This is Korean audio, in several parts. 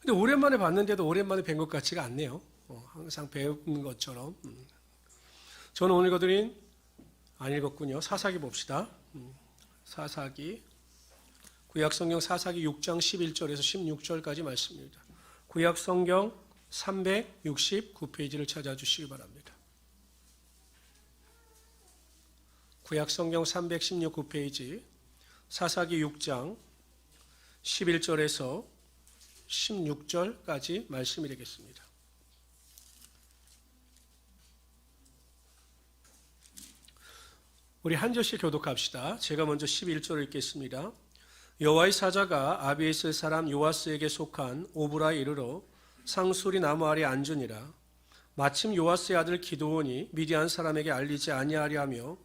근데 오랜만에 봤는데도 오랜만에 뵌 것 같지가 않네요. 항상 배우는 것처럼. 저는 오늘 읽어드린 안 읽었군요. 사사기 봅시다. 사사기 구약성경 사사기 6장 11절에서 16절까지 말씀입니다. 구약성경 369페이지를 찾아주시기 바랍니다. 구약성경 316페이지 사사기 6장 11절에서 16절까지 말씀이 되겠습니다. 우리 한 절씩 교독합시다. 제가 먼저 11절을 읽겠습니다. 여호와의 사자가 아비에스 사람 요아스에게 속한 오브라에 이르러 상수리 나무 아래 앉으니라. 마침 요아스의 아들 기드온이 미디안 사람에게 알리지 아니하려 하며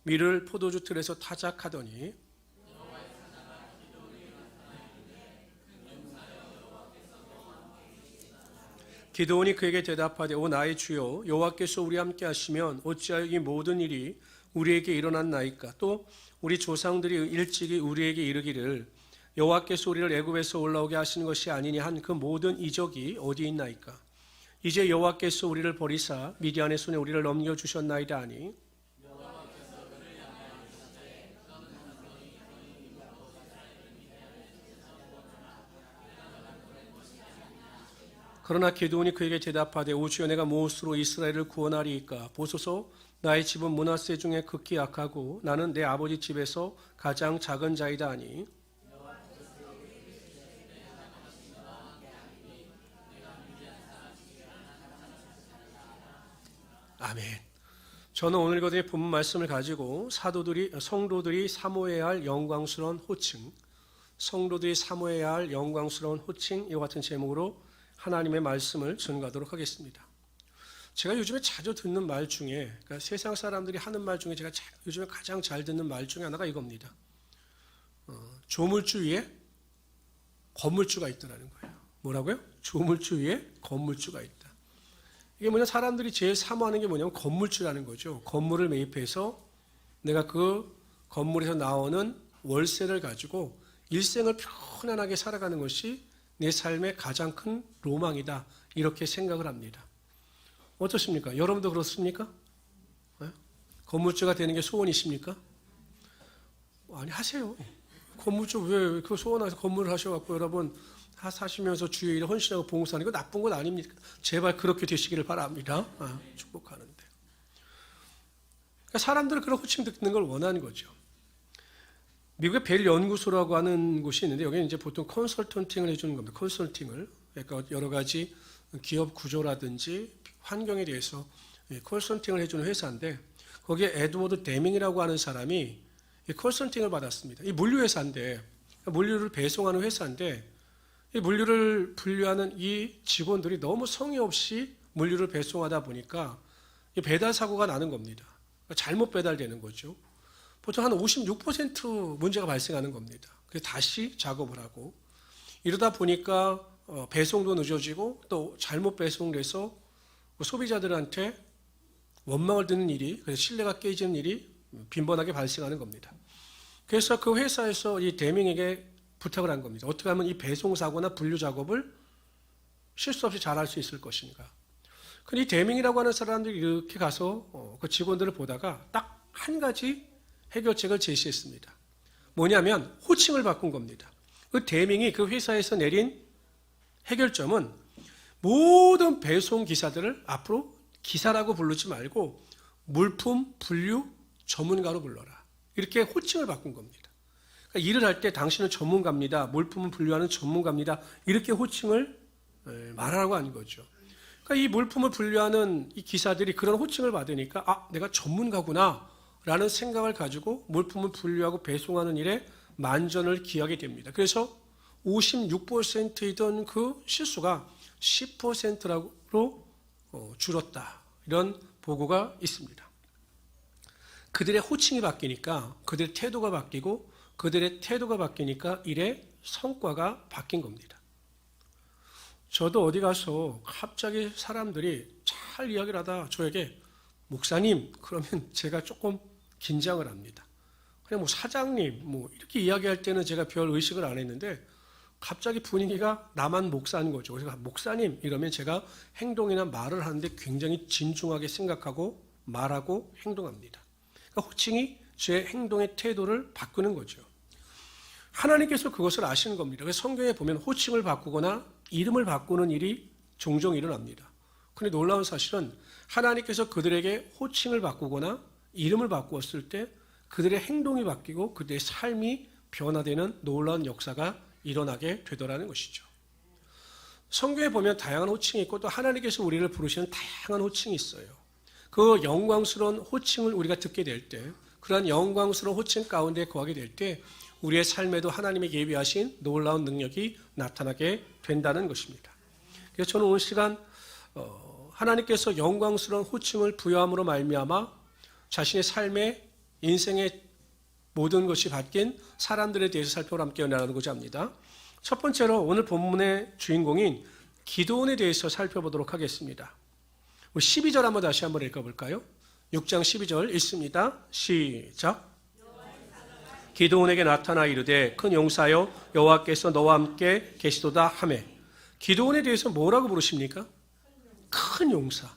밀을 포도주 틀에서 타작하더니 기드온이 그에게 대답하되 오 나의 주여 여호와께서 우리와 함께 하시면 어찌하여 이 모든 일이 우리에게 일어났나이까. 또 우리 조상들이 일찍이 우리에게 이르기를 여호와께서 우리를 애굽에서 올라오게 하시는 것이 아니니 한 그 모든 이적이 어디 있나이까. 이제 여호와께서 우리를 버리사 미디안의 손에 우리를 넘겨주셨나이다 하니 그러나 기드온이 그에게 대답하되 오 주여 내가 무엇으로 이스라엘을 구원하리이까. 보소서 나의 집은 므낫세 중에 극히 약하고 나는 내 아버지 집에서 가장 작은 자이다 하니 아멘. 저는 오늘 거기에 본문 말씀을 가지고 성도들이 사모해야 할 영광스러운 호칭, 성도들이 사모해야 할 영광스러운 호칭 이와 같은 제목으로 하나님의 말씀을 전가하도록 하겠습니다. 제가 요즘에 자주 듣는 말 중에, 그러니까 세상 사람들이 하는 말 중에 제가 요즘에 가장 잘 듣는 말 중에 하나가 이겁니다. 조물주 위에 건물주가 있다는 거예요. 뭐라고요? 조물주 위에 건물주가 있다. 이게 뭐냐, 사람들이 제일 사모하는 게 뭐냐면 건물주라는 거죠. 건물을 매입해서 내가 그 건물에서 나오는 월세를 가지고 일생을 편안하게 살아가는 것이 내 삶의 가장 큰 로망이다. 이렇게 생각을 합니다. 어떻습니까? 여러분도 그렇습니까? 네? 건물주가 되는 게 소원이십니까? 아니, 하세요. 건물주 왜 그 소원해서 건물을 하셔갖고 여러분 사시면서 주의 일에 헌신하고 봉사하는 거 나쁜 건 아닙니까? 제발 그렇게 되시기를 바랍니다. 축복하는데. 그러니까 사람들은 그런 호칭 듣는 걸 원하는 거죠. 미국의 벨 연구소라고 하는 곳이 있는데 여기는 이제 보통 컨설턴팅을 해주는 겁니다. 컨설팅을. 그러니까 여러 가지 기업 구조라든지 환경에 대해서 컨설팅을 해주는 회사인데 거기에 에드워드 데밍이라고 하는 사람이 컨설팅을 받았습니다. 이 물류회사인데 물류를 배송하는 회사인데 이 물류를 분류하는 이 직원들이 너무 성의 없이 물류를 배송하다 보니까 배달 사고가 나는 겁니다. 잘못 배달되는 거죠. 보통 한 56% 문제가 발생하는 겁니다. 그래서 다시 작업을 하고 이러다 보니까 배송도 늦어지고 또 잘못 배송돼서 소비자들한테 원망을 듣는 일이, 그래서 신뢰가 깨지는 일이 빈번하게 발생하는 겁니다. 그래서 그 회사에서 이 데밍에게 부탁을 한 겁니다. 어떻게 하면 이 배송사고나 분류 작업을 실수 없이 잘할 수 있을 것인가. 근데 이 데밍이라고 하는 사람들이 이렇게 가서 그 직원들을 보다가 딱 한 가지 해결책을 제시했습니다. 뭐냐면 호칭을 바꾼 겁니다. 그 데밍이 그 회사에서 내린 해결점은 모든 배송 기사들을 앞으로 기사라고 부르지 말고 물품 분류 전문가로 불러라. 이렇게 호칭을 바꾼 겁니다. 그러니까 일을 할 때 당신은 전문가입니다. 물품을 분류하는 전문가입니다. 이렇게 호칭을 말하라고 하는 거죠. 그러니까 이 물품을 분류하는 이 기사들이 그런 호칭을 받으니까 내가 전문가구나 라는 생각을 가지고 물품을 분류하고 배송하는 일에 만전을 기하게 됩니다. 그래서 56%이던 그 실수가 10%로 줄었다. 이런 보고가 있습니다. 그들의 호칭이 바뀌니까 그들의 태도가 바뀌고 그들의 태도가 바뀌니까 일의 성과가 바뀐 겁니다. 저도 어디 가서 갑자기 사람들이 잘 이야기를 하다 저에게 목사님 그러면 제가 조금 긴장을 합니다. 그냥 사장님 이렇게 이야기할 때는 제가 별 의식을 안 했는데 갑자기 분위기가 나만 목사인 거죠. 그래서 목사님 이러면 제가 행동이나 말을 하는데 굉장히 진중하게 생각하고 말하고 행동합니다. 그러니까 호칭이 제 행동의 태도를 바꾸는 거죠. 하나님께서 그것을 아시는 겁니다. 그래서 성경에 보면 호칭을 바꾸거나 이름을 바꾸는 일이 종종 일어납니다. 그런데 놀라운 사실은 하나님께서 그들에게 호칭을 바꾸거나 이름을 바꾸었을 때 그들의 행동이 바뀌고 그들의 삶이 변화되는 놀라운 역사가 일어나게 되더라는 것이죠. 성경에 보면 다양한 호칭이 있고 또 하나님께서 우리를 부르시는 다양한 호칭이 있어요. 그 영광스러운 호칭을 우리가 듣게 될 때, 그러한 영광스러운 호칭 가운데 거하게 될 때 우리의 삶에도 하나님의 예비하신 놀라운 능력이 나타나게 된다는 것입니다. 그래서 저는 오늘 시간 하나님께서 영광스러운 호칭을 부여함으로 말미암아 자신의 삶의 인생의 모든 것이 바뀐 사람들에 대해서 살펴보려 함께 나누고자 합니다. 첫 번째로 오늘 본문의 주인공인 기드온에 대해서 살펴보도록 하겠습니다. 12절 한번 다시 한번 읽어볼까요? 6장 12절 읽습니다. 시작. 기드온에게 나타나 이르되 큰 용사여 여호와께서 너와 함께 계시도다 하매. 기드온에 대해서 뭐라고 부르십니까? 큰 용사.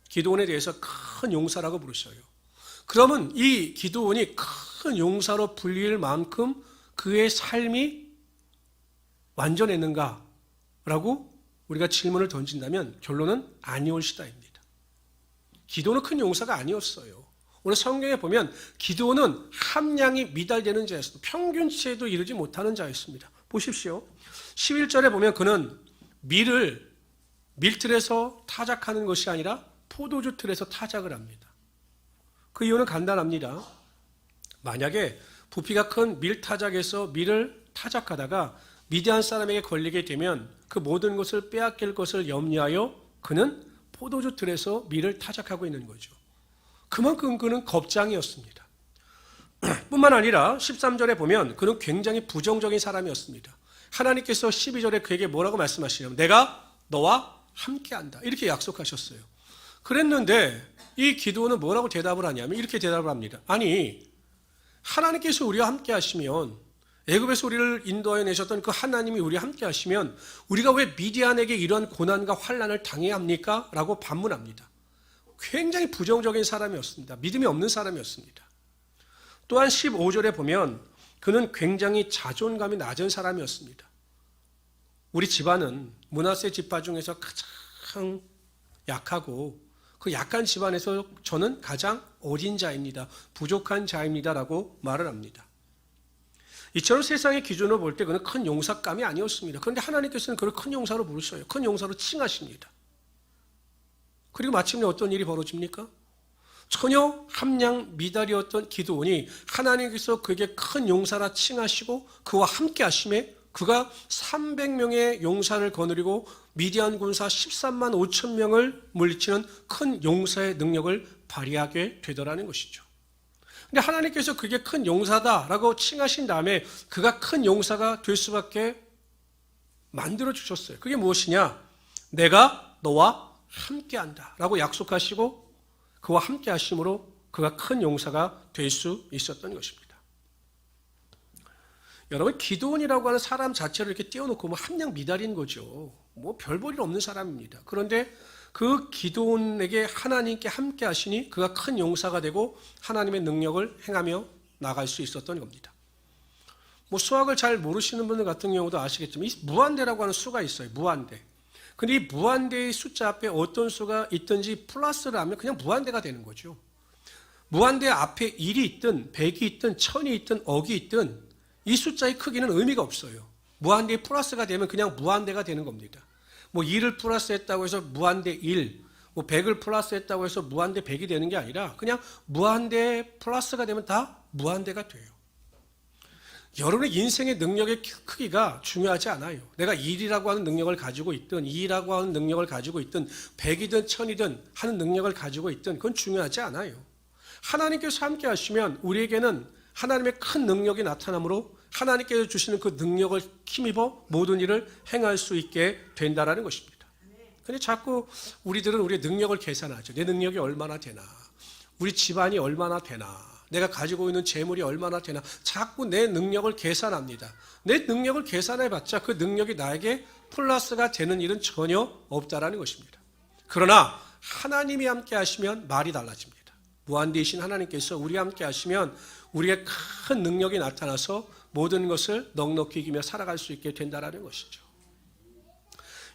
기드온에 대해서 큰 용사라고 부르셔요. 그러면 이 기드온이 큰 용사로 불릴 만큼 그의 삶이 완전했는가? 라고 우리가 질문을 던진다면 결론은 아니올시다입니다. 기드온은 큰 용사가 아니었어요. 오늘 성경에 보면 기드온은 함량이 미달되는 자였습니다. 평균치에도 이르지 못하는 자였습니다. 보십시오. 11절에 보면 그는 밀틀에서 타작하는 것이 아니라 포도주 틀에서 타작을 합니다. 그 이유는 간단합니다. 만약에 부피가 큰 밀타작에서 밀을 타작하다가 미디안 사람에게 걸리게 되면 그 모든 것을 빼앗길 것을 염려하여 그는 포도주 틀에서 밀을 타작하고 있는 거죠. 그만큼 그는 겁장이었습니다. 뿐만 아니라 13절에 보면 그는 굉장히 부정적인 사람이었습니다. 하나님께서 12절에 그에게 뭐라고 말씀하시냐면 내가 너와 함께한다 이렇게 약속하셨어요. 그랬는데 이 기드온은 뭐라고 대답을 하냐면 이렇게 대답을 합니다. 아니 하나님께서 우리와 함께 하시면 애굽에서 우리를 인도하여 내셨던 그 하나님이 우리와 함께 하시면 우리가 왜 미디안에게 이런 고난과 환난을 당해야 합니까? 라고 반문합니다. 굉장히 부정적인 사람이었습니다. 믿음이 없는 사람이었습니다. 또한 15절에 보면 그는 굉장히 자존감이 낮은 사람이었습니다. 우리 집안은 므낫세 지파 중에서 가장 약하고 그 약한 집안에서 저는 가장 어린 자입니다. 부족한 자입니다라고 말을 합니다. 이처럼 세상의 기준으로 볼 때 그는 큰 용사감이 아니었습니다. 그런데 하나님께서는 그를 큰 용사로 부르셔요. 큰 용사로 칭하십니다. 그리고 마침내 어떤 일이 벌어집니까? 전혀 함량 미달이었던 기드온이 하나님께서 그에게 큰 용사라 칭하시고 그와 함께 하심에 그가 300명의 용사를 거느리고 미디안 군사 13만 5천 명을 물리치는 큰 용사의 능력을 발휘하게 되더라는 것이죠. 근데 하나님께서 그게 큰 용사다라고 칭하신 다음에 그가 큰 용사가 될 수밖에 만들어 주셨어요. 그게 무엇이냐? 내가 너와 함께한다 라고 약속하시고 그와 함께 하심으로 그가 큰 용사가 될 수 있었던 것입니다. 여러분 기드온이라고 하는 사람 자체를 이렇게 띄워놓고 함량 미달인 거죠. 별 볼 일 없는 사람입니다. 그런데 그 기드온에게 하나님께 함께 하시니 그가 큰 용사가 되고 하나님의 능력을 행하며 나갈 수 있었던 겁니다. 수학을 잘 모르시는 분들 같은 경우도 아시겠지만 이 무한대라고 하는 수가 있어요. 무한대. 근데 이 무한대의 숫자 앞에 어떤 수가 있든지 플러스를 하면 그냥 무한대가 되는 거죠. 무한대 앞에 1이 있든 100이 있든 1000이 있든 억이 있든 이 숫자의 크기는 의미가 없어요. 무한대의 플러스가 되면 그냥 무한대가 되는 겁니다. 2를 플러스했다고 해서 무한대 1, 100을 플러스했다고 해서 무한대 100이 되는 게 아니라 그냥 무한대 플러스가 되면 다 무한대가 돼요. 여러분의 인생의 능력의 크기가 중요하지 않아요. 내가 1이라고 하는 능력을 가지고 있든 2라고 하는 능력을 가지고 있든 100이든 1000이든 하는 능력을 가지고 있든 그건 중요하지 않아요. 하나님께서 함께 하시면 우리에게는 하나님의 큰 능력이 나타나므로 하나님께서 주시는 그 능력을 힘입어 모든 일을 행할 수 있게 된다는 것입니다. 그런데 자꾸 우리들은 우리의 능력을 계산하죠. 내 능력이 얼마나 되나, 우리 집안이 얼마나 되나, 내가 가지고 있는 재물이 얼마나 되나 자꾸 내 능력을 계산합니다. 내 능력을 계산해봤자 그 능력이 나에게 플러스가 되는 일은 전혀 없다라는 것입니다. 그러나 하나님이 함께 하시면 말이 달라집니다. 무한대이신 하나님께서 우리와 함께 하시면 우리의 큰 능력이 나타나서 모든 것을 넉넉히 이기며 살아갈 수 있게 된다는 것이죠.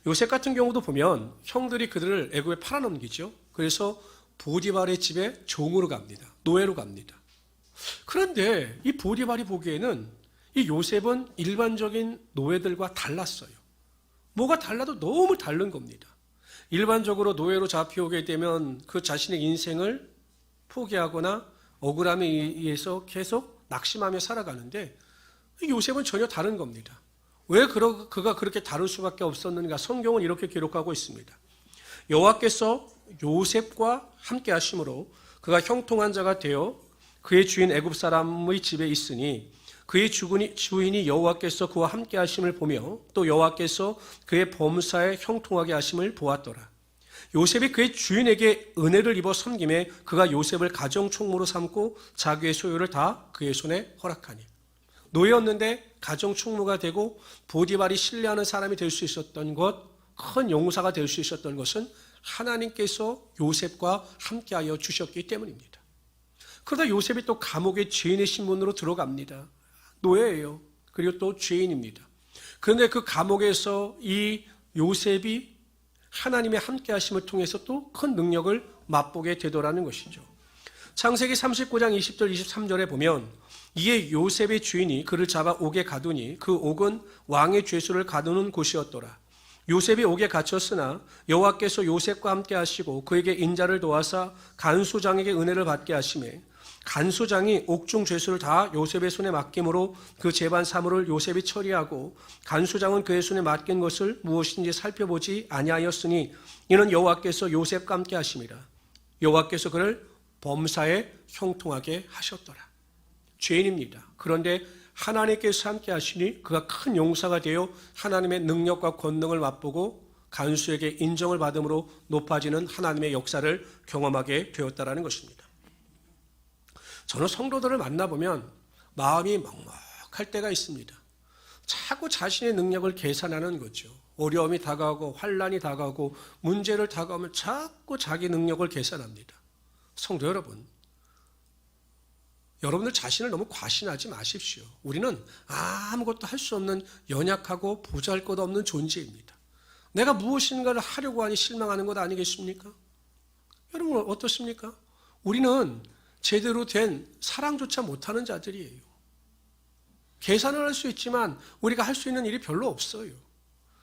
요셉 같은 경우도 보면 형들이 그들을 애굽에 팔아넘기죠. 그래서 보디발의 집에 종으로 갑니다. 노예로 갑니다. 그런데 이 보디발이 보기에는 이 요셉은 일반적인 노예들과 달랐어요. 뭐가 달라도 너무 다른 겁니다. 일반적으로 노예로 잡혀오게 되면 그 자신의 인생을 포기하거나 억울함에 의해서 계속 낙심하며 살아가는데 요셉은 전혀 다른 겁니다. 왜 그가 그렇게 다를 수밖에 없었는가? 성경은 이렇게 기록하고 있습니다. 여호와께서 요셉과 함께 하심으로 그가 형통한 자가 되어 그의 주인 애굽 사람의 집에 있으니 그의 주인이 여호와께서 그와 함께 하심을 보며 또 여호와께서 그의 범사에 형통하게 하심을 보았더라. 요셉이 그의 주인에게 은혜를 입어 섬김에 그가 요셉을 가정 총무로 삼고 자기의 소유를 다 그의 손에 허락하니. 노예였는데 가정 총무가 되고 보디발이 신뢰하는 사람이 될 수 있었던 것, 큰 용사가 될 수 있었던 것은 하나님께서 요셉과 함께하여 주셨기 때문입니다. 그러다 요셉이 또 감옥의 죄인의 신분으로 들어갑니다. 노예예요. 그리고 또 죄인입니다. 그런데 그 감옥에서 이 요셉이 하나님의 함께 하심을 통해서 또 큰 능력을 맛보게 되더라는 것이죠. 창세기 39장 20절 23절에 보면 이에 요셉의 주인이 그를 잡아 옥에 가두니 그 옥은 왕의 죄수를 가두는 곳이었더라. 요셉이 옥에 갇혔으나 여호와께서 요셉과 함께 하시고 그에게 인자를 도와사 간수장에게 은혜를 받게 하시매 간수장이 옥중 죄수를 다 요셉의 손에 맡김으로 그 재반 사물을 요셉이 처리하고 간수장은 그의 손에 맡긴 것을 무엇인지 살펴보지 아니하였으니 이는 여호와께서 요셉과 함께 하심이라. 여호와께서 그를 범사에 형통하게 하셨더라. 죄인입니다. 그런데 하나님께서 함께 하시니 그가 큰 용사가 되어 하나님의 능력과 권능을 맛보고 간수에게 인정을 받음으로 높아지는 하나님의 역사를 경험하게 되었다라는 것입니다. 저는 성도들을 만나보면 마음이 먹먹할 때가 있습니다. 자꾸 자신의 능력을 계산하는 거죠. 어려움이 다가오고 환난이 다가오고 문제를 다가오면 자꾸 자기 능력을 계산합니다. 성도 여러분, 여러분들 자신을 너무 과신하지 마십시오. 우리는 아무것도 할 수 없는 연약하고 보잘것없는 존재입니다. 내가 무엇인가를 하려고 하니 실망하는 것 아니겠습니까? 여러분 어떻습니까? 우리는 제대로 된 사랑조차 못하는 자들이에요. 계산을 할 수 있지만 우리가 할 수 있는 일이 별로 없어요.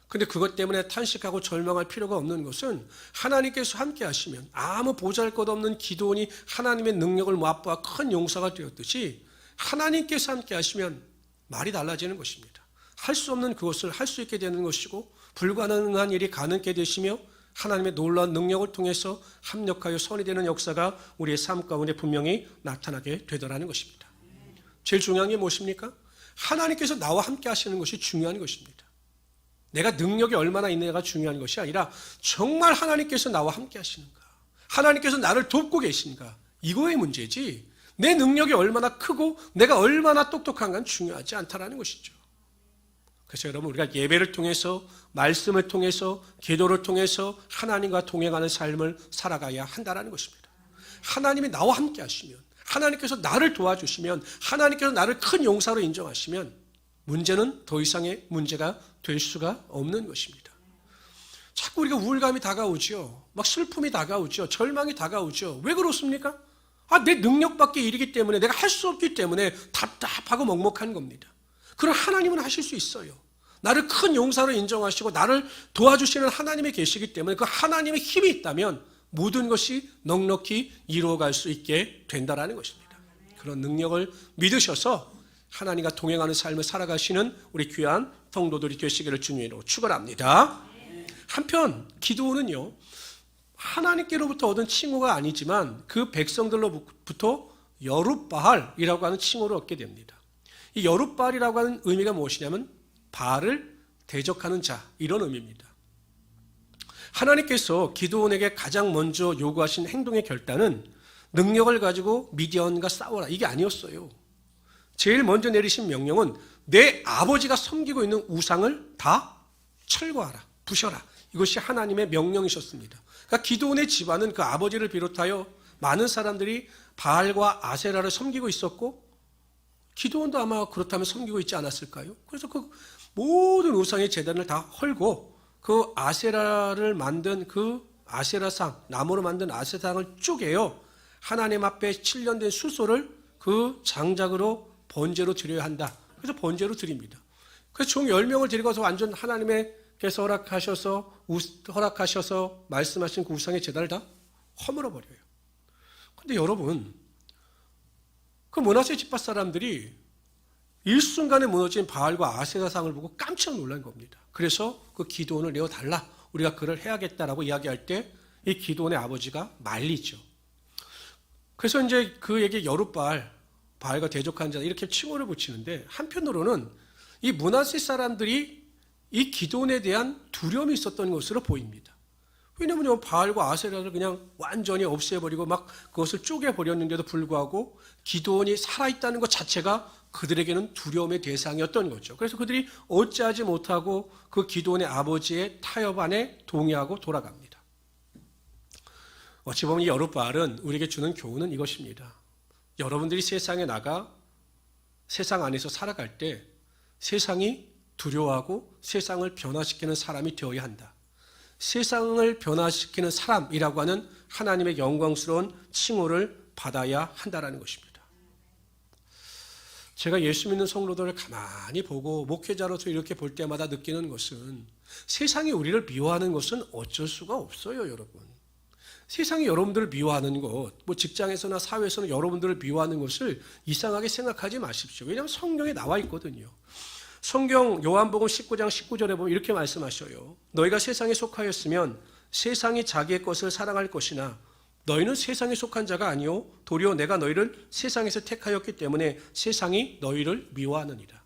근데 그것 때문에 탄식하고 절망할 필요가 없는 것은 하나님께서 함께 하시면 아무 보잘것없는 기도원이 하나님의 능력을 맛보아 큰 용사가 되었듯이 하나님께서 함께 하시면 말이 달라지는 것입니다. 할 수 없는 그것을 할 수 있게 되는 것이고 불가능한 일이 가능하게 되시며 하나님의 놀라운 능력을 통해서 합력하여 선이 되는 역사가 우리의 삶 가운데 분명히 나타나게 되더라는 것입니다. 제일 중요한 게 무엇입니까? 하나님께서 나와 함께 하시는 것이 중요한 것입니다. 내가 능력이 얼마나 있느냐가 중요한 것이 아니라 정말 하나님께서 나와 함께 하시는가, 하나님께서 나를 돕고 계신가, 이거의 문제지 내 능력이 얼마나 크고 내가 얼마나 똑똑한가는 중요하지 않다라는 것이죠. 그래서 여러분, 우리가 예배를 통해서, 말씀을 통해서, 기도를 통해서 하나님과 동행하는 삶을 살아가야 한다는 것입니다. 하나님이 나와 함께 하시면, 하나님께서 나를 도와주시면, 하나님께서 나를 큰 용사로 인정하시면 문제는 더 이상의 문제가 될 수가 없는 것입니다. 자꾸 우리가 우울감이 다가오죠. 막 슬픔이 다가오죠. 절망이 다가오죠. 왜 그렇습니까? 내 능력밖에 이르기 때문에, 내가 할 수 없기 때문에 답답하고 먹먹한 겁니다. 그럼 하나님은 하실 수 있어요. 나를 큰 용사로 인정하시고 나를 도와주시는 하나님이 계시기 때문에 그 하나님의 힘이 있다면 모든 것이 넉넉히 이루어갈 수 있게 된다는 것입니다. 그런 능력을 믿으셔서 하나님과 동행하는 삶을 살아가시는 우리 귀한 성도들이 되시기를 주님으로 축원합니다. 한편 기드온은요, 하나님께로부터 얻은 칭호가 아니지만 그 백성들로부터 여룻바알이라고 하는 칭호를 얻게 됩니다. 이 여룻바알이라고 하는 의미가 무엇이냐면 바알을 대적하는 자, 이런 의미입니다. 하나님께서 기드온에게 가장 먼저 요구하신 행동의 결단은 능력을 가지고 미디안과 싸워라. 이게 아니었어요. 제일 먼저 내리신 명령은 내 아버지가 섬기고 있는 우상을 다 철거하라, 부셔라. 이것이 하나님의 명령이셨습니다. 그러니까 기드온의 집안은 그 아버지를 비롯하여 많은 사람들이 바알과 아세라를 섬기고 있었고 기드온도 아마 그렇다면 섬기고 있지 않았을까요? 그래서 그 모든 우상의 제단을 다 헐고 그 아세라를 만든 그 아세라상, 나무로 만든 아세라상을 쪼개요. 하나님 앞에 7년 된 수소를 그 장작으로 번제로 드려야 한다. 그래서 번제로 드립니다. 그래서 총 10명을 데리고서 완전 하나님께서 허락하셔서 말씀하신 그 우상의 제단을 다 허물어 버려요. 근데 여러분, 그 므낫세 지파 사람들이 일순간에 무너진 바알과 아세라상을 보고 깜짝 놀란 겁니다. 그래서 그 기드온을 내어달라. 우리가 그를 해야겠다라고 이야기할 때 이 기드온의 아버지가 말리죠. 그래서 이제 그에게 여룻바알, 바알과 대적한 자 이렇게 칭호를 붙이는데 한편으로는 이 므낫세 사람들이 이 기드온에 대한 두려움이 있었던 것으로 보입니다. 왜냐하면 바알과 아세라를 그냥 완전히 없애버리고 막 그것을 쪼개버렸는데도 불구하고 기드온이 살아있다는 것 자체가 그들에게는 두려움의 대상이었던 거죠. 그래서 그들이 어찌하지 못하고 그 기드온의 아버지의 타협 안에 동의하고 돌아갑니다. 어찌 보면 이 여룻바알은 우리에게 주는 교훈은 이것입니다. 여러분들이 세상에 나가 세상 안에서 살아갈 때 세상이 두려워하고 세상을 변화시키는 사람이 되어야 한다. 세상을 변화시키는 사람이라고 하는 하나님의 영광스러운 칭호를 받아야 한다는 것입니다. 제가 예수 믿는 성도들을 가만히 보고 목회자로서 이렇게 볼 때마다 느끼는 것은 세상이 우리를 미워하는 것은 어쩔 수가 없어요, 여러분. 세상이 여러분들을 미워하는 것, 뭐 직장에서나 사회에서는 여러분들을 미워하는 것을 이상하게 생각하지 마십시오. 왜냐하면 성경에 나와 있거든요. 성경 요한복음 19장 19절에 보면 이렇게 말씀하셔요. 너희가 세상에 속하였으면 세상이 자기의 것을 사랑할 것이나 너희는 세상에 속한 자가 아니요 도리어 내가 너희를 세상에서 택하였기 때문에 세상이 너희를 미워하느니라.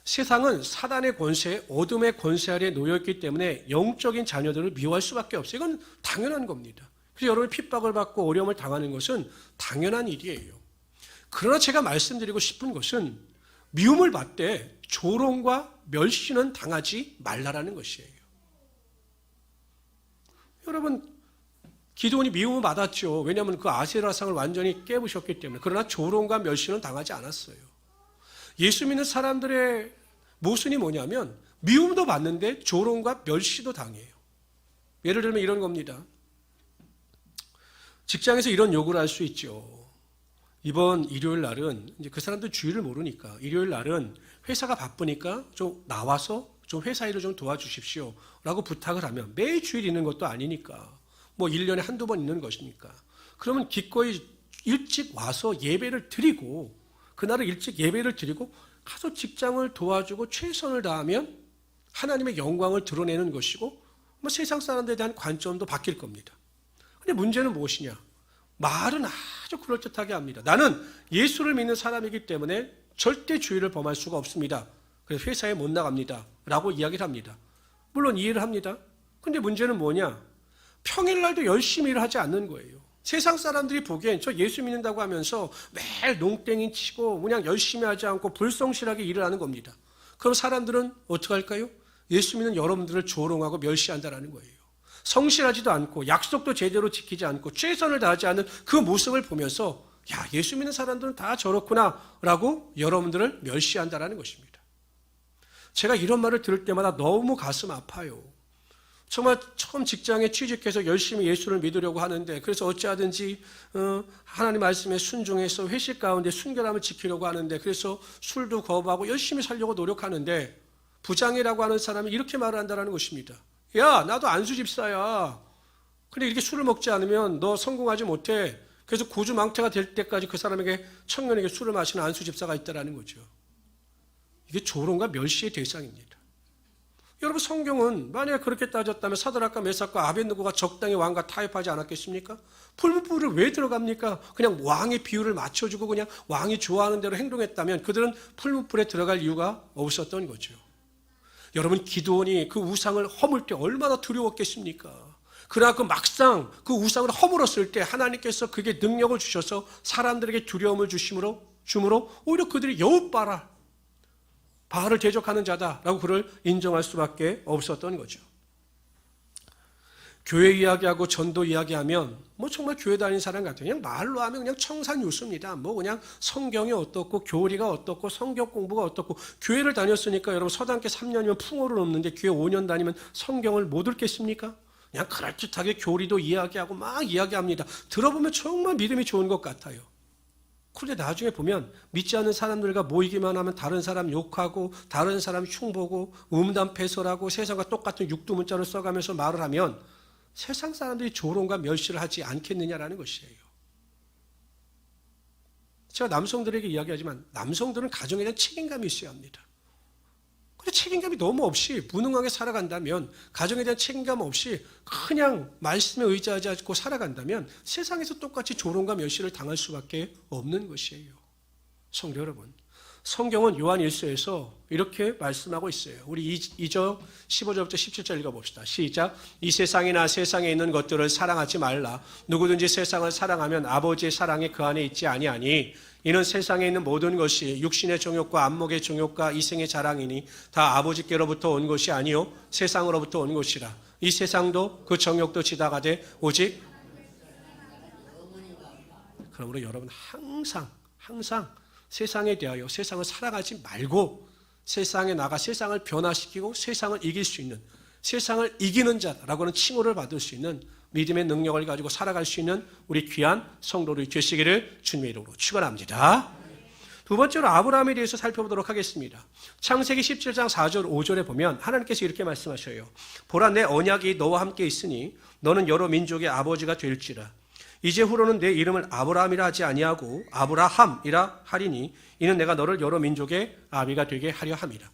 세상은 사단의 권세, 어둠의 권세 아래 놓여있기 때문에 영적인 자녀들을 미워할 수밖에 없어요. 이건 당연한 겁니다. 그래서 여러분이 핍박을 받고 어려움을 당하는 것은 당연한 일이에요. 그러나 제가 말씀드리고 싶은 것은 미움을 받되 조롱과 멸시는 당하지 말라라는 것이에요. 여러분, 기드온이 미움을 받았죠. 왜냐하면 그 아세라상을 완전히 깨부셨기 때문에. 그러나 조롱과 멸시는 당하지 않았어요. 예수 믿는 사람들의 모순이 뭐냐면 미움도 받는데 조롱과 멸시도 당해요. 예를 들면 이런 겁니다. 직장에서 이런 요구를 할 수 있죠. 이번 일요일 날은 이제 그 사람들 주의를 모르니까 일요일 날은 회사가 바쁘니까 좀 나와서 좀 회사 일을 좀 도와주십시오 라고 부탁을 하면 매일 주일 있는 것도 아니니까 뭐 1년에 한두 번 있는 것이니까 그러면 기꺼이 일찍 와서 예배를 드리고 그날은 일찍 예배를 드리고 가서 직장을 도와주고 최선을 다하면 하나님의 영광을 드러내는 것이고 뭐 세상 사람들에 대한 관점도 바뀔 겁니다. 근데 문제는 무엇이냐? 말은 아주 그럴듯하게 합니다. 나는 예수를 믿는 사람이기 때문에 절대 주의를 범할 수가 없습니다. 그래서 회사에 못 나갑니다. 라고 이야기를 합니다. 물론 이해를 합니다. 근데 문제는 뭐냐? 평일날도 열심히 일을 하지 않는 거예요. 세상 사람들이 보기엔 저 예수 믿는다고 하면서 매일 농땡이 치고 그냥 열심히 하지 않고 불성실하게 일을 하는 겁니다. 그럼 사람들은 어떻게 할까요? 예수 믿는 여러분들을 조롱하고 멸시한다는 거예요. 성실하지도 않고 약속도 제대로 지키지 않고 최선을 다하지 않는 그 모습을 보면서 야, 예수 믿는 사람들은 다 저렇구나 라고 여러분들을 멸시한다는 것입니다. 제가 이런 말을 들을 때마다 너무 가슴 아파요. 정말 처음 직장에 취직해서 열심히 예수를 믿으려고 하는데 그래서 어찌하든지 하나님 말씀에 순종해서 회식 가운데 순결함을 지키려고 하는데 그래서 술도 거부하고 열심히 살려고 노력하는데 부장이라고 하는 사람이 이렇게 말을 한다는 것입니다. 야, 나도 안수 집사야. 근데 이렇게 술을 먹지 않으면 너 성공하지 못해. 그래서 고주망태가 될 때까지 그 사람에게 청년에게 술을 마시는 안수 집사가 있다는 거죠. 이게 조롱과 멸시의 대상입니다. 여러분 성경은 만약에 그렇게 따졌다면 사드락과 메삭과 아벳느고가 적당히 왕과 타협하지 않았겠습니까? 풀무불을 왜 들어갑니까? 그냥 왕의 비율을 맞춰주고 그냥 왕이 좋아하는 대로 행동했다면 그들은 풀무불에 들어갈 이유가 없었던 거죠. 여러분 기드온이 그 우상을 허물 때 얼마나 두려웠겠습니까? 그러나 그 막상 그 우상을 허물었을 때 하나님께서 그게 능력을 주셔서 사람들에게 두려움을 주므로 오히려 그들이 여우 바알을 대적하는 자다라고 그를 인정할 수밖에 없었던 거죠. 교회 이야기하고 전도 이야기하면 뭐 정말 교회 다니는 사람 같아요. 그냥 말로 하면 그냥 청산유수입니다. 뭐 그냥 성경이 어떻고 교리가 어떻고 성경 공부가 어떻고, 교회를 다녔으니까 여러분 서당계 3년이면 풍어를 넘는데 교회 5년 다니면 성경을 못 읽겠습니까? 그냥 그럴듯하게 교리도 이야기하고 막 이야기합니다. 들어보면 정말 믿음이 좋은 것 같아요. 그런데 나중에 보면 믿지 않는 사람들과 모이기만 하면 다른 사람 욕하고 다른 사람 흉보고 음담패설하고 세상과 똑같은 육두문자를 써가면서 말을 하면 세상 사람들이 조롱과 멸시를 하지 않겠느냐라는 것이에요. 제가 남성들에게 이야기하지만 남성들은 가정에 대한 책임감이 있어야 합니다. 그런데 책임감이 너무 없이 무능하게 살아간다면, 가정에 대한 책임감 없이 그냥 말씀에 의지하지 않고 살아간다면 세상에서 똑같이 조롱과 멸시를 당할 수밖에 없는 것이에요. 성도 여러분, 성경은 요한 1서에서 이렇게 말씀하고 있어요. 우리 2절 15절부터 17절 읽어봅시다. 시작. 이 세상이나 세상에 있는 것들을 사랑하지 말라. 누구든지 세상을 사랑하면 아버지의 사랑이 그 안에 있지 아니하니 이는 세상에 있는 모든 것이 육신의 정욕과 안목의 정욕과 이생의 자랑이니 다 아버지께로부터 온 것이 아니요 세상으로부터 온 것이라. 이 세상도 그 정욕도 지나가되 오직. 그러므로 여러분 항상 세상에 대하여 세상을 살아가지 말고 세상에 나가 세상을 변화시키고 세상을 이길 수 있는, 세상을 이기는 자라고 하는 칭호를 받을 수 있는 믿음의 능력을 가지고 살아갈 수 있는 우리 귀한 성도들이 되시기를 주님의 이름으로 축원합니다. 두 번째로 아브라함에 대해서 살펴보도록 하겠습니다. 창세기 17장 4절 5절에 보면 하나님께서 이렇게 말씀하셔요. 보라, 내 언약이 너와 함께 있으니 너는 여러 민족의 아버지가 될지라. 이제 후로는 내 이름을 아브라함이라 하지 아니하고 아브라함이라 하리니 이는 내가 너를 여러 민족의 아비가 되게 하려 함이라.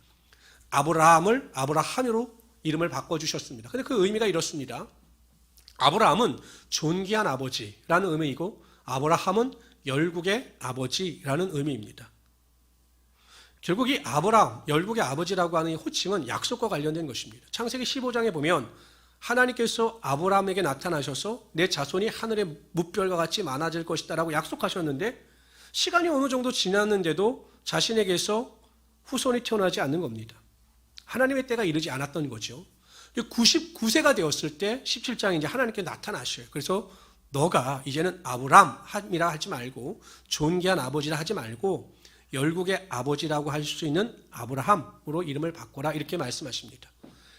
아브라함을 아브라함으로 이름을 바꿔주셨습니다. 근데 그 의미가 이렇습니다. 아브라함은 존귀한 아버지라는 의미이고 아브라함은 열국의 아버지라는 의미입니다. 결국 이 아브라함, 열국의 아버지라고 하는 이 호칭은 약속과 관련된 것입니다. 창세기 15장에 보면 하나님께서 아브라함에게 나타나셔서 내 자손이 하늘의 뭇별과 같이 많아질 것이다 라고 약속하셨는데 시간이 어느 정도 지났는데도 자신에게서 후손이 태어나지 않는 겁니다. 하나님의 때가 이르지 않았던 거죠. 99세가 되었을 때 17장에 이제 하나님께 나타나셔요. 그래서 너가 이제는 아브라함이라 하지 말고 존귀한 아버지라 하지 말고 열국의 아버지라고 할 수 있는 아브라함으로 이름을 바꿔라 이렇게 말씀하십니다.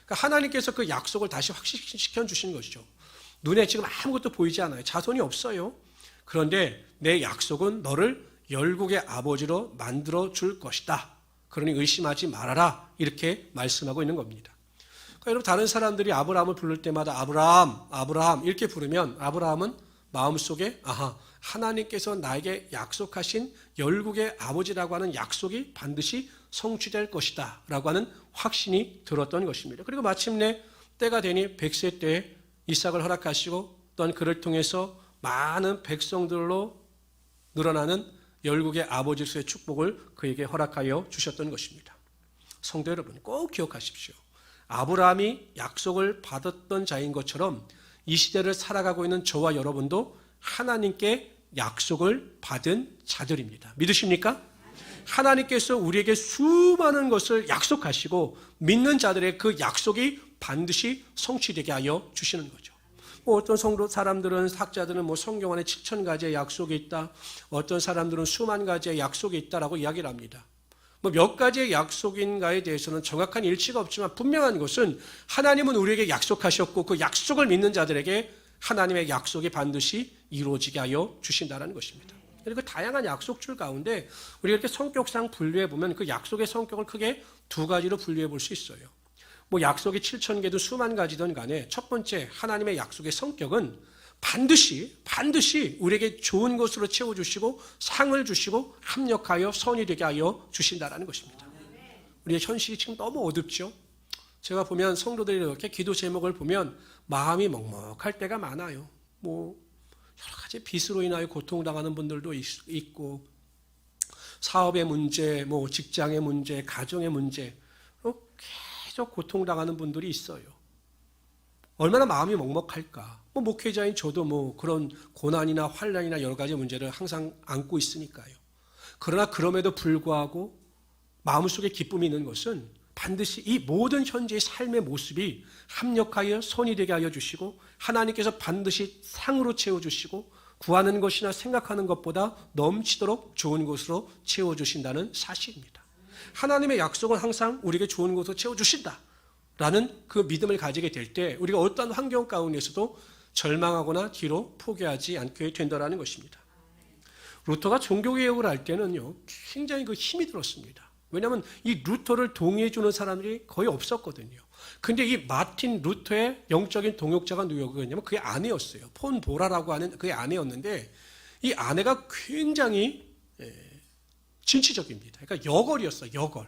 그러니까 하나님께서 그 약속을 다시 확실시켜 주신 것이죠. 눈에 지금 아무것도 보이지 않아요. 자손이 없어요. 그런데 내 약속은 너를 열국의 아버지로 만들어 줄 것이다. 그러니 의심하지 말아라. 이렇게 말씀하고 있는 겁니다. 그러니까 여러분 다른 사람들이 아브라함을 부를 때마다 아브라함 이렇게 부르면 아브라함은 마음속에 하나님께서 나에게 약속하신 열국의 아버지라고 하는 약속이 반드시 성취될 것이다 라고 하는 확신이 들었던 것입니다. 그리고 마침내 때가 되니 100세 때에 이삭을 허락하시고 또한 그를 통해서 많은 백성들로 늘어나는 열국의 아버지로서의 축복을 그에게 허락하여 주셨던 것입니다. 성도 여러분 꼭 기억하십시오. 아브라함이 약속을 받았던 자인 것처럼 이 시대를 살아가고 있는 저와 여러분도 하나님께 약속을 받은 자들입니다. 믿으십니까? 하나님께서 우리에게 수많은 것을 약속하시고 믿는 자들의 그 약속이 반드시 성취되게 하여 주시는 거죠. 어떤 성도 사람들은 학자들은 성경 안에 7,000가지의 약속이 있다. 어떤 사람들은 수만 가지의 약속이 있다라고 이야기를 합니다. 몇 가지의 약속인가에 대해서는 정확한 일치가 없지만 분명한 것은 하나님은 우리에게 약속하셨고 그 약속을 믿는 자들에게 하나님의 약속이 반드시 이루어지게 하여 주신다는 것입니다. 그리고 다양한 약속줄 가운데 우리가 이렇게 성격상 분류해 보면 그 약속의 성격을 크게 두 가지로 분류해 볼 수 있어요. 약속이 7,000개든 수만 가지든 간에 첫 번째 하나님의 약속의 성격은 반드시 우리에게 좋은 것으로 채워주시고 상을 주시고 합력하여 선이 되게 하여 주신다는 것입니다. 우리의 현실이 지금 너무 어둡죠. 제가 보면 성도들이 이렇게 기도 제목을 보면 마음이 먹먹할 때가 많아요. 여러 가지 빚으로 인하여 고통당하는 분들도 있고 사업의 문제, 직장의 문제, 가정의 문제 계속 고통당하는 분들이 있어요. 얼마나 마음이 먹먹할까. 목회자인 저도 그런 고난이나 환난이나 여러 가지 문제를 항상 안고 있으니까요. 그러나 그럼에도 불구하고 마음속에 기쁨이 있는 것은 반드시 이 모든 현재의 삶의 모습이 합력하여 선이 되게 하여 주시고 하나님께서 반드시 상으로 채워주시고 구하는 것이나 생각하는 것보다 넘치도록 좋은 것으로 채워주신다는 사실입니다. 하나님의 약속은 항상 우리에게 좋은 것으로 채워주신다 라는 그 믿음을 가지게 될 때 우리가 어떠한 환경 가운데서도 절망하거나 뒤로 포기하지 않게 된다는 것입니다. 루터가 종교개혁을 할 때는요 굉장히 힘이 들었습니다. 왜냐하면 이 루터를 동의해 주는 사람들이 거의 없었거든요. 근데 이 마틴 루터의 영적인 동역자가 누구였냐면 그의 아내였어요. 폰 보라라고 하는 그의 아내였는데 이 아내가 굉장히 진취적입니다. 그러니까 여걸이었어요. 여걸.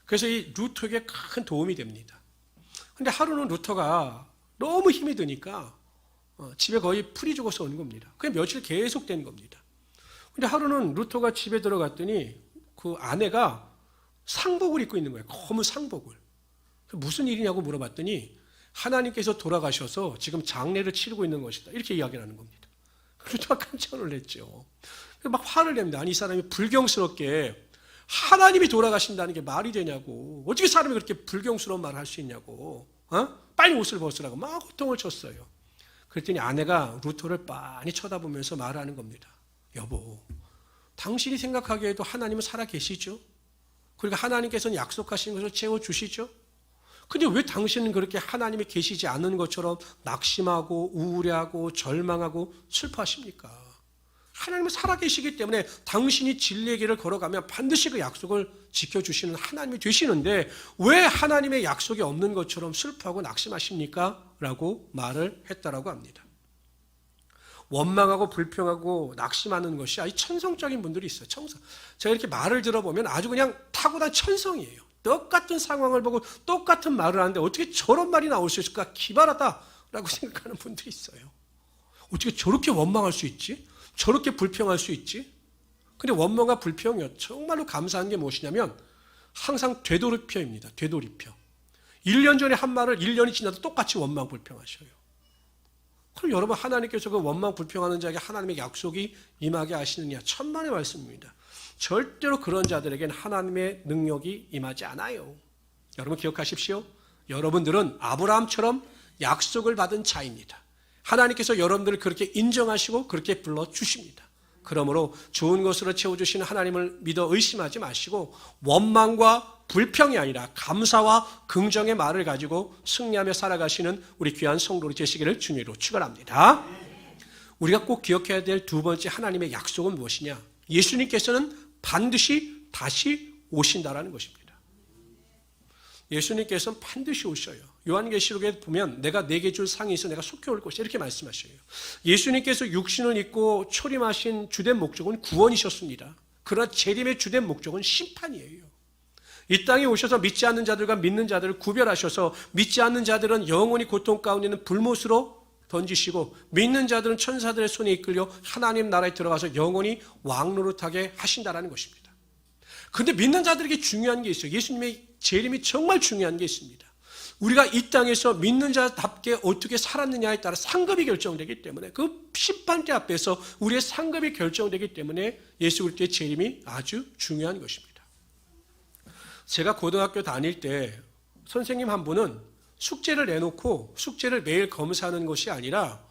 그래서 이 루터에게 큰 도움이 됩니다. 근데 하루는 루터가 너무 힘이 드니까 집에 거의 풀이 죽어서 온 겁니다. 그게 며칠 계속 된 겁니다. 근데 하루는 루터가 집에 들어갔더니 그 아내가 상복을 입고 있는 거예요. 검은 상복을. 무슨 일이냐고 물어봤더니 하나님께서 돌아가셔서 지금 장례를 치르고 있는 것이다. 이렇게 이야기를 하는 겁니다. 루터가 깜짝 놀랐죠. 막 화를 냅니다. 아니 이 사람이 불경스럽게 하나님이 돌아가신다는 게 말이 되냐고. 어떻게 사람이 그렇게 불경스러운 말을 할 수 있냐고. 빨리 옷을 벗으라고 막 호통을 쳤어요. 그랬더니 아내가 루터를 빤히 쳐다보면서 말하는 겁니다. 여보, 당신이 생각하기에도 하나님은 살아계시죠? 그러니까 하나님께서는 약속하신 것을 채워주시죠? 근데 왜 당신은 그렇게 하나님이 계시지 않는 것처럼 낙심하고 우울해하고 절망하고 슬퍼하십니까? 하나님은 살아계시기 때문에 당신이 진리의 길을 걸어가면 반드시 그 약속을 지켜주시는 하나님이 되시는데 왜 하나님의 약속이 없는 것처럼 슬퍼하고 낙심하십니까? 라고 말을 했다라고 합니다. 원망하고 불평하고 낙심하는 것이 아주 천성적인 분들이 있어요. 천성. 제가 이렇게 말을 들어보면 아주 그냥 타고난 천성이에요. 똑같은 상황을 보고 똑같은 말을 하는데 어떻게 저런 말이 나올 수 있을까? 기발하다라고 생각하는 분들이 있어요. 어떻게 저렇게 원망할 수 있지? 저렇게 불평할 수 있지? 근데 원망과 불평이요. 정말로 감사한 게 무엇이냐면 항상 되돌이표입니다. 되돌이표. 1년 전에 한 말을 1년이 지나도 똑같이 원망 불평하셔요. 그럼 여러분 하나님께서 그 원망 불평하는 자에게 하나님의 약속이 임하게 하시느냐? 천만의 말씀입니다. 절대로 그런 자들에게는 하나님의 능력이 임하지 않아요. 여러분 기억하십시오. 여러분들은 아브라함처럼 약속을 받은 자입니다. 하나님께서 여러분들을 그렇게 인정하시고 그렇게 불러주십니다. 그러므로 좋은 것으로 채워주시는 하나님을 믿어 의심하지 마시고 원망과 불평이 아니라 감사와 긍정의 말을 가지고 승리하며 살아가시는 우리 귀한 성도로 되시기를 주님으로 축원합니다. 우리가 꼭 기억해야 될 두 번째 하나님의 약속은 무엇이냐? 예수님께서는 반드시 다시 오신다라는 것입니다. 예수님께서는 반드시 오셔요. 요한계시록에 보면 내가 내게 줄 상이 있어 내가 속히 올 것이다 이렇게 말씀하셔요. 예수님께서 육신을 입고 초림하신 주된 목적은 구원이셨습니다. 그러나 재림의 주된 목적은 심판이에요. 이 땅에 오셔서 믿지 않는 자들과 믿는 자들을 구별하셔서 믿지 않는 자들은 영원히 고통 가운데 있는 불못으로 던지시고 믿는 자들은 천사들의 손에 이끌려 하나님 나라에 들어가서 영원히 왕노릇하게 하신다라는 것입니다. 그런데 믿는 자들에게 중요한 게 있어요. 예수님의 재림이 정말 중요한 게 있습니다. 우리가 이 땅에서 믿는 자답게 어떻게 살았느냐에 따라 상급이 결정되기 때문에 그 심판대 앞에서 우리의 상급이 결정되기 때문에 예수 그리스도의 재림이 아주 중요한 것입니다. 제가 고등학교 다닐 때 선생님 한 분은 숙제를 내놓고 숙제를 매일 검사하는 것이 아니라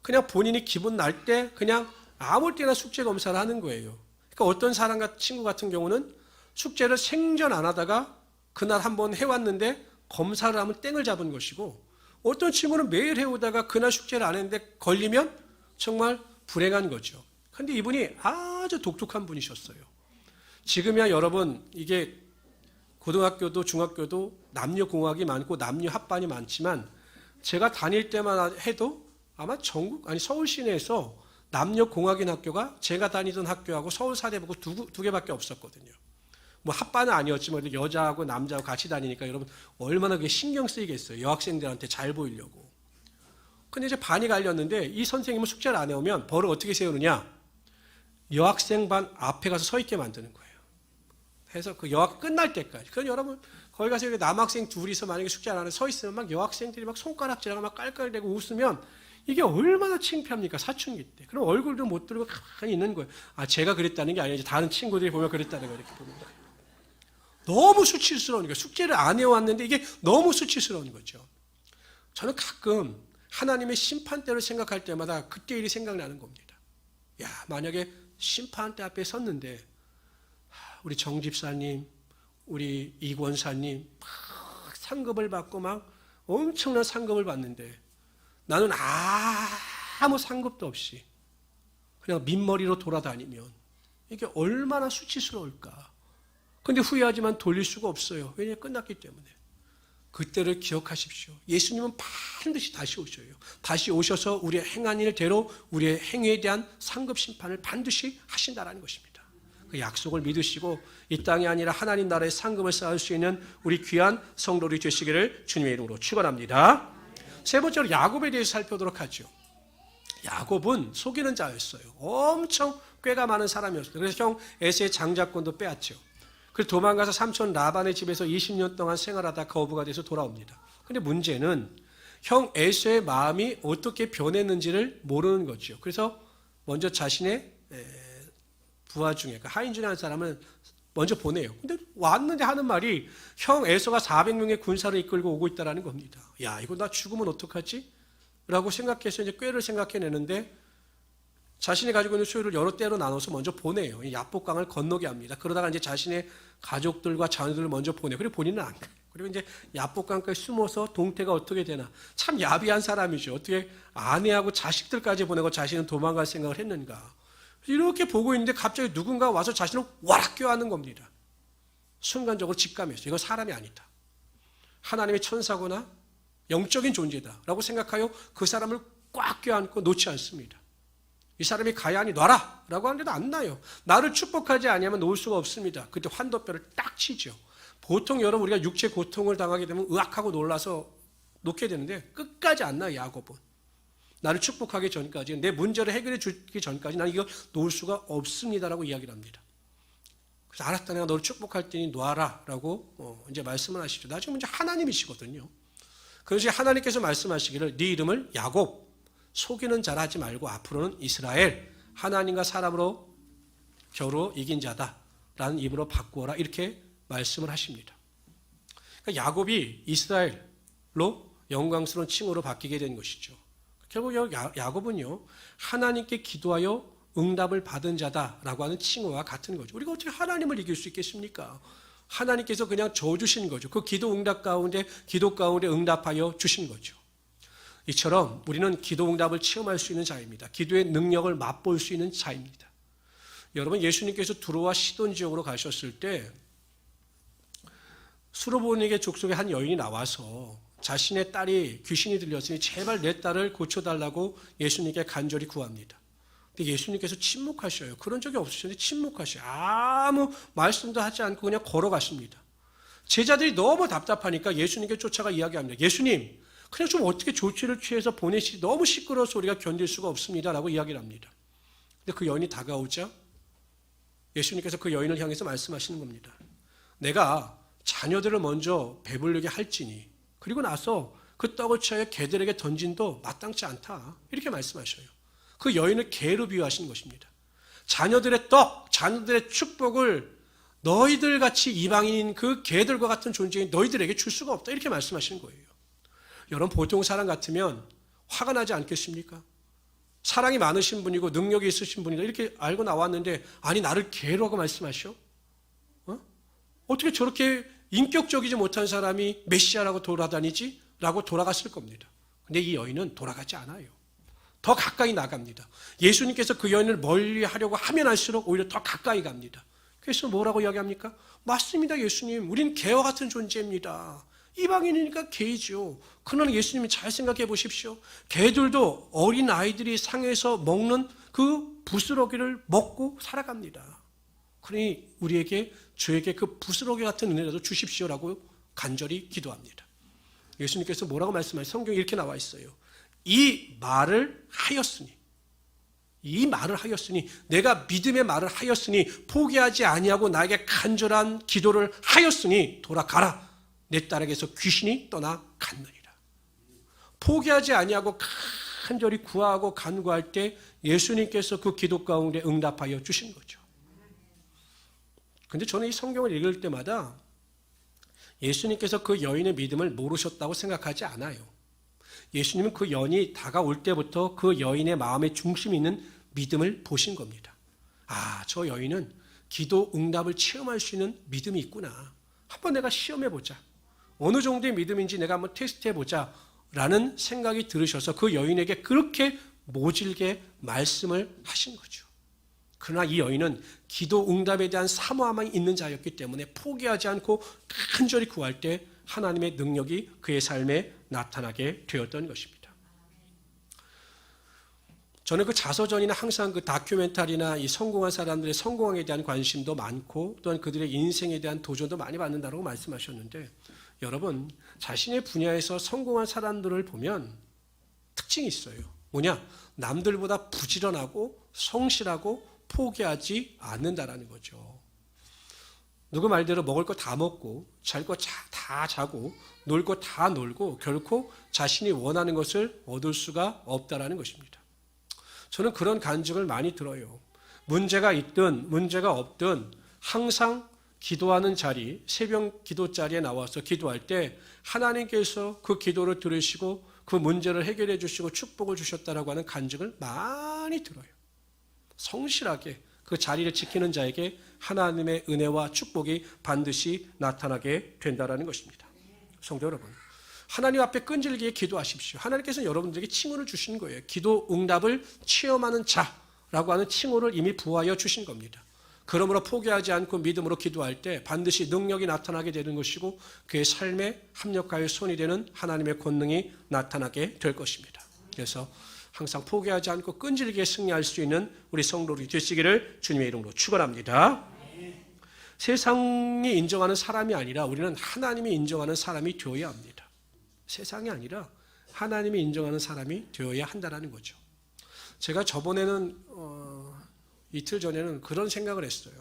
그냥 본인이 기분 날 때 그냥 아무 때나 숙제 검사를 하는 거예요. 그러니까 어떤 친구 같은 경우는 숙제를 생전 안 하다가 그날 한번 해왔는데 검사를 하면 땡을 잡은 것이고 어떤 친구는 매일 해오다가 그날 숙제를 안 했는데 걸리면 정말 불행한 거죠. 그런데 이분이 아주 독특한 분이셨어요. 지금이야 여러분 이게 고등학교도 중학교도 남녀공학이 많고 남녀 합반이 많지만 제가 다닐 때만 해도 아마 전국 아니 서울 시내에서 남녀공학인 학교가 제가 다니던 학교하고 서울사대보고 두 개밖에 없었거든요. 뭐 합반은 아니었지만 여자하고 남자하고 같이 다니니까 여러분 얼마나 그게 신경 쓰이겠어요. 여학생들한테 잘 보이려고. 근데 이제 반이 갈렸는데 이 선생님은 숙제를 안 해오면 벌을 어떻게 세우느냐? 여학생 반 앞에 가서 서 있게 만드는 거예요. 해서 그 여학 끝날 때까지. 그건 여러분 거기 가서 남학생 둘이서 만약에 숙제 안 하는 서 있으면 막 여학생들이 막 손가락질하고 막 깔깔대고 웃으면 이게 얼마나 창피합니까? 사춘기 때. 그럼 얼굴도 못 들고 가만히 있는 거예요. 아, 제가 그랬다는 게 아니지. 다른 친구들이 보면 그랬다는 거예요. 이렇게 보는 거예요. 너무 수치스러운 거예요. 숙제를 안 해왔는데 이게 너무 수치스러운 거죠. 저는 가끔 하나님의 심판대를 생각할 때마다 그때 일이 생각나는 겁니다. 야, 만약에 심판대 앞에 섰는데 우리 정 집사님, 우리 이 권사님 막 상급을 받고 막 엄청난 상급을 받는데 나는 아무 상급도 없이 그냥 민머리로 돌아다니면 이게 얼마나 수치스러울까. 그런데 후회하지만 돌릴 수가 없어요. 왜냐하면 끝났기 때문에. 그때를 기억하십시오. 예수님은 반드시 다시 오셔요. 다시 오셔서 우리의 행한 일대로 우리의 행위에 대한 상급 심판을 반드시 하신다는 것입니다. 그 약속을 믿으시고 이 땅이 아니라 하나님 나라의 상급을 쌓을 수 있는 우리 귀한 성도들이 되시기를 주님의 이름으로 축원합니다. 세 번째로 야곱에 대해서 살펴보도록 하죠. 야곱은 속이는 자였어요. 엄청 꾀가 많은 사람이었어요. 그래서 형 에서의 장자권도 빼앗죠. 그래서 도망가서 삼촌 라반의 집에서 20년 동안 생활하다 거부가 돼서 돌아옵니다. 그런데 문제는 형 에서의 마음이 어떻게 변했는지를 모르는 거죠. 그래서 먼저 자신의 부하 중에 그러니까 하인 중에 한 사람을 먼저 보내요. 근데 왔는데 하는 말이 형 에서가 400명의 군사를 이끌고 오고 있다는 겁니다. 야, 이거 나 죽으면 어떡하지? 라고 생각해서 이제 꾀를 생각해내는데 자신이 가지고 있는 소유를 여러 때로 나눠서 먼저 보내요. 야복강을 건너게 합니다. 그러다가 이제 자신의 가족들과 자녀들을 먼저 보내요. 그리고 본인은 안 가요. 그리고 이제 야복강까지 숨어서 동태가 어떻게 되나. 참 야비한 사람이죠. 어떻게 아내하고 자식들까지 보내고 자신은 도망갈 생각을 했는가. 이렇게 보고 있는데 갑자기 누군가 와서 자신을 와락 껴안는 겁니다. 순간적으로 직감했어요. 이건 사람이 아니다. 하나님의 천사거나 영적인 존재다 라고 생각하여 그 사람을 꽉 껴안고 놓지 않습니다. 이 사람이 가야 하니 놔라 라고 하는데도 안 놔요. 나를 축복하지 아니하면 놓을 수가 없습니다. 그때 환도뼈를 딱 치죠. 보통 여러분 우리가 육체 고통을 당하게 되면 의악하고 놀라서 놓게 되는데 끝까지 안 놔요. 야곱은. 나를 축복하기 전까지 내 문제를 해결해 주기 전까지 나는 이거 놓을 수가 없습니다라고 이야기를 합니다. 그래서 알았다 내가 너를 축복할 테니 놔라 라고 이제 말씀을 하시죠. 나중에 이제 하나님이시거든요. 그래서 하나님께서 말씀하시기를 네 이름을 야곱 속이는 자라 하지 말고 앞으로는 이스라엘 하나님과 사람으로 겨루 이긴 자다라는 이름으로 바꾸어라 이렇게 말씀을 하십니다. 그러니까 야곱이 이스라엘로 영광스러운 칭호로 바뀌게 된 것이죠. 결국 야곱은요 하나님께 기도하여 응답을 받은 자다라고 하는 칭호와 같은 거죠. 우리가 어떻게 하나님을 이길 수 있겠습니까? 하나님께서 그냥 줘주신 거죠. 그 기도 가운데 응답하여 주신 거죠. 이처럼 우리는 기도 응답을 체험할 수 있는 자입니다. 기도의 능력을 맛볼 수 있는 자입니다. 여러분 예수님께서 두로와 시돈 지역으로 가셨을 때 수로보니게 족속의 한 여인이 나와서 자신의 딸이 귀신이 들렸으니 제발 내 딸을 고쳐달라고 예수님께 간절히 구합니다. 근데 예수님께서 침묵하셔요. 그런 적이 없으셨는데 침묵하셔요. 아무 말씀도 하지 않고 그냥 걸어가십니다. 제자들이 너무 답답하니까 예수님께 쫓아가 이야기합니다. 예수님, 그냥 좀 어떻게 조치를 취해서 보내시지 너무 시끄러워서 우리가 견딜 수가 없습니다. 라고 이야기를 합니다. 근데 그 여인이 다가오자 예수님께서 그 여인을 향해서 말씀하시는 겁니다. 내가 자녀들을 먼저 배부르게 할지니 그리고 나서 그 떡을 취하여 개들에게 던진도 마땅치 않다. 이렇게 말씀하셔요. 그 여인을 개로 비유하신 것입니다. 자녀들의 떡, 자녀들의 축복을 너희들 같이 이방인인 그 개들과 같은 존재인 너희들에게 줄 수가 없다. 이렇게 말씀하시는 거예요. 여러분 보통 사람 같으면 화가 나지 않겠습니까? 사랑이 많으신 분이고 능력이 있으신 분이다. 이렇게 알고 나왔는데 아니 나를 개라고 말씀하셔? 어떻게 저렇게 인격적이지 못한 사람이 메시아라고 돌아다니지? 라고 돌아갔을 겁니다. 근데 이 여인은 돌아가지 않아요. 더 가까이 나갑니다. 예수님께서 그 여인을 멀리 하려고 하면 할수록 오히려 더 가까이 갑니다. 그래서 뭐라고 이야기합니까? 맞습니다 예수님. 우린 개와 같은 존재입니다. 이방인이니까 개이죠. 그러나 예수님이 잘 생각해 보십시오. 개들도 어린 아이들이 상에서 먹는 그 부스러기를 먹고 살아갑니다. 그러니 우리에게 저에게 그 부스러기 같은 은혜라도 주십시오라고 간절히 기도합니다. 예수님께서 뭐라고 말씀하세요? 성경에 이렇게 나와 있어요. 이 말을 하였으니 내가 믿음의 말을 하였으니 포기하지 아니하고 나에게 간절한 기도를 하였으니 돌아가라 내 딸에게서 귀신이 떠나갔느니라. 포기하지 아니하고 간절히 구하고 간구할 때 예수님께서 그 기도 가운데 응답하여 주신 거죠. 그런데 저는 이 성경을 읽을 때마다 예수님께서 그 여인의 믿음을 모르셨다고 생각하지 않아요. 예수님은 그 여인이 다가올 때부터 그 여인의 마음의 중심에 있는 믿음을 보신 겁니다. 아, 저 여인은 기도 응답을 체험할 수 있는 믿음이 있구나. 한번 내가 시험해보자. 어느 정도의 믿음인지 내가 한번 테스트해보자 라는 생각이 들으셔서 그 여인에게 그렇게 모질게 말씀을 하신 거죠. 그러나 이 여인은 기도 응답에 대한 사모함이 있는 자였기 때문에 포기하지 않고 간절히 구할 때 하나님의 능력이 그의 삶에 나타나게 되었던 것입니다. 저는 그 자서전이나 항상 그 다큐멘터리나 이 성공한 사람들의 성공에 대한 관심도 많고 또한 그들의 인생에 대한 도전도 많이 받는다고 말씀하셨는데, 여러분 자신의 분야에서 성공한 사람들을 보면 특징이 있어요. 뭐냐? 남들보다 부지런하고 성실하고 포기하지 않는다라는 거죠. 누구 말대로 먹을 거 다 먹고 잘 거 다 자고 놀 거 다 놀고 결코 자신이 원하는 것을 얻을 수가 없다라는 것입니다. 저는 그런 간증을 많이 들어요. 문제가 있든 문제가 없든 항상 기도하는 자리, 새벽 기도 자리에 나와서 기도할 때 하나님께서 그 기도를 들으시고 그 문제를 해결해 주시고 축복을 주셨다라고 하는 간증을 많이 들어요. 성실하게 그 자리를 지키는 자에게 하나님의 은혜와 축복이 반드시 나타나게 된다라는 것입니다. 성도 여러분, 하나님 앞에 끈질기게 기도하십시오. 하나님께서는 여러분들에게 칭호를 주신 거예요. 기도 응답을 체험하는 자라고 하는 칭호를 이미 부하여 주신 겁니다. 그러므로 포기하지 않고 믿음으로 기도할 때 반드시 능력이 나타나게 되는 것이고 그의 삶에 합력하여 손이 되는 하나님의 권능이 나타나게 될 것입니다. 그래서 항상 포기하지 않고 끈질기게 승리할 수 있는 우리 성도들이 되시기를 주님의 이름으로 축원합니다. 세상이 인정하는 사람이 아니라 우리는 하나님이 인정하는 사람이 되어야 합니다. 세상이 아니라 하나님이 인정하는 사람이 되어야 한다는 거죠. 제가 저번에는 이틀 전에는 그런 생각을 했어요.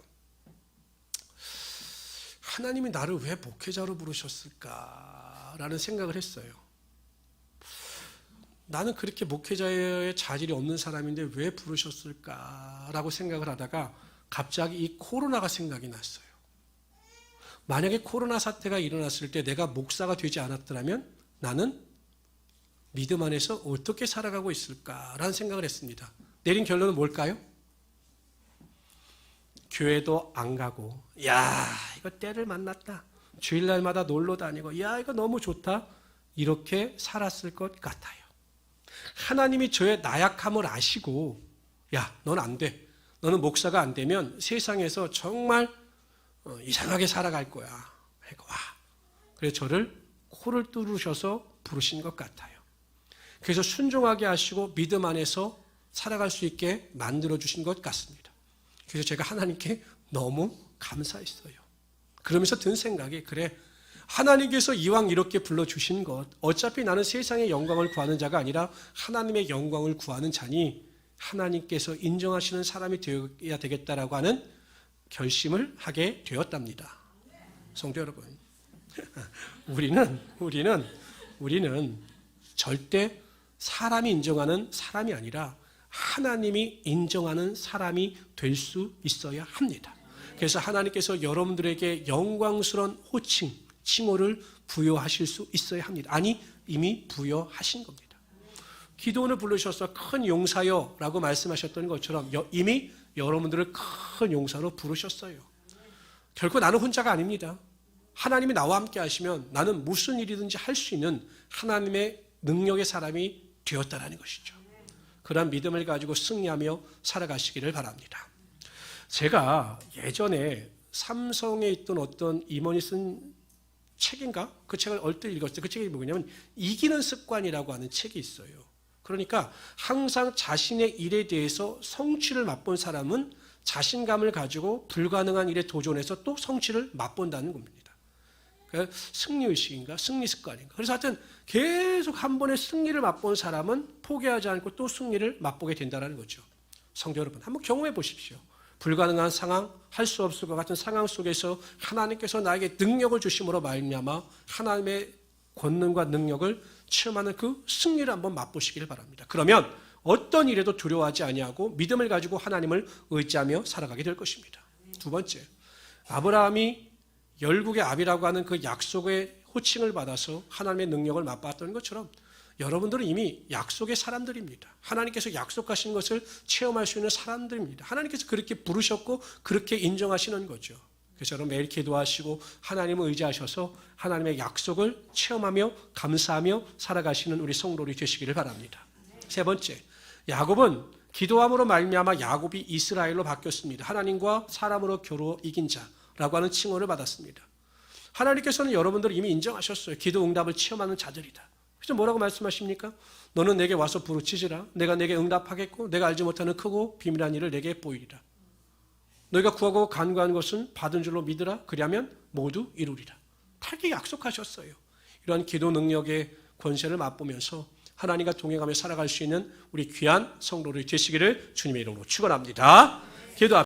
하나님이 나를 왜 목회자로 부르셨을까라는 생각을 했어요. 나는 그렇게 목회자의 자질이 없는 사람인데 왜 부르셨을까라고 생각을 하다가 갑자기 이 코로나가 생각이 났어요. 만약에 코로나 사태가 일어났을 때 내가 목사가 되지 않았더라면 나는 믿음 안에서 어떻게 살아가고 있을까라는 생각을 했습니다. 내린 결론은 뭘까요? 교회도 안 가고, 야, 이거 때를 만났다. 주일날마다 놀러 다니고, 야, 이거 너무 좋다. 이렇게 살았을 것 같아요. 하나님이 저의 나약함을 아시고, 야, 넌 안 돼. 너는 목사가 안 되면 세상에서 정말 이상하게 살아갈 거야. 와. 그래서 저를 코를 뚫으셔서 부르신 것 같아요. 그래서 순종하게 하시고 믿음 안에서 살아갈 수 있게 만들어주신 것 같습니다. 그래서 제가 하나님께 너무 감사했어요. 그러면서 든 생각이, 그래, 하나님께서 이왕 이렇게 불러주신 것, 어차피 나는 세상의 영광을 구하는 자가 아니라 하나님의 영광을 구하는 자니 하나님께서 인정하시는 사람이 되어야 되겠다라고 하는 결심을 하게 되었답니다. 성도 여러분, 우리는 절대 사람이 인정하는 사람이 아니라 하나님이 인정하는 사람이 될 수 있어야 합니다. 그래서 하나님께서 여러분들에게 영광스러운 호칭, 칭호를 부여하실 수 있어야 합니다. 아니, 이미 부여하신 겁니다. 기도원을 부르셔서 큰 용사여 라고 말씀하셨던 것처럼 이미 여러분들을 큰 용사로 부르셨어요. 결코 나는 혼자가 아닙니다. 하나님이 나와 함께 하시면 나는 무슨 일이든지 할 수 있는 하나님의 능력의 사람이 되었다는 것이죠. 그러한 믿음을 가지고 승리하며 살아가시기를 바랍니다. 제가 예전에 삼성에 있던 어떤 임원이 쓴 책인가? 그 책을 얼핏 읽었어요. 그 책이 뭐냐면 이기는 습관이라고 하는 책이 있어요. 그러니까 항상 자신의 일에 대해서 성취를 맛본 사람은 자신감을 가지고 불가능한 일에 도전해서 또 성취를 맛본다는 겁니다. 그러니까 승리의식인가? 승리습관인가? 그래서 하여튼 계속 한 번의 승리를 맛본 사람은 포기하지 않고 또 승리를 맛보게 된다는 거죠. 성도 여러분, 한번 경험해 보십시오. 불가능한 상황, 할 수 없을 것 같은 상황 속에서 하나님께서 나에게 능력을 주심으로 말미암아 하나님의 권능과 능력을 체험하는 그 승리를 한번 맛보시길 바랍니다. 그러면 어떤 일에도 두려워하지 아니하고 믿음을 가지고 하나님을 의지하며 살아가게 될 것입니다. 두 번째, 아브라함이 열국의 아비라고 하는 그 약속의 호칭을 받아서 하나님의 능력을 맛봤던 것처럼 여러분들은 이미 약속의 사람들입니다. 하나님께서 약속하신 것을 체험할 수 있는 사람들입니다. 하나님께서 그렇게 부르셨고 그렇게 인정하시는 거죠. 그래서 여러분 매일 기도하시고 하나님을 의지하셔서 하나님의 약속을 체험하며 감사하며 살아가시는 우리 성도들이 되시기를 바랍니다. 세 번째, 야곱은 기도함으로 말미암아 야곱이 이스라엘로 바뀌었습니다. 하나님과 사람으로 겨루어 이긴 자라고 하는 칭호를 받았습니다. 하나님께서는 여러분들을 이미 인정하셨어요. 기도 응답을 체험하는 자들이다. 그래서 뭐라고 말씀하십니까? 너는 내게 와서 부르짖으라. 내가 내게 응답하겠고 내가 알지 못하는 크고 비밀한 일을 내게 보이리라. 너희가 구하고 간구한 것은 받은 줄로 믿으라. 그리하면 모두 이루리라. 그렇게 약속하셨어요. 이러한 기도 능력의 권세를 맛보면서 하나님과 동행하며 살아갈 수 있는 우리 귀한 성도들이 되시기를 주님의 이름으로 축원합니다. 기도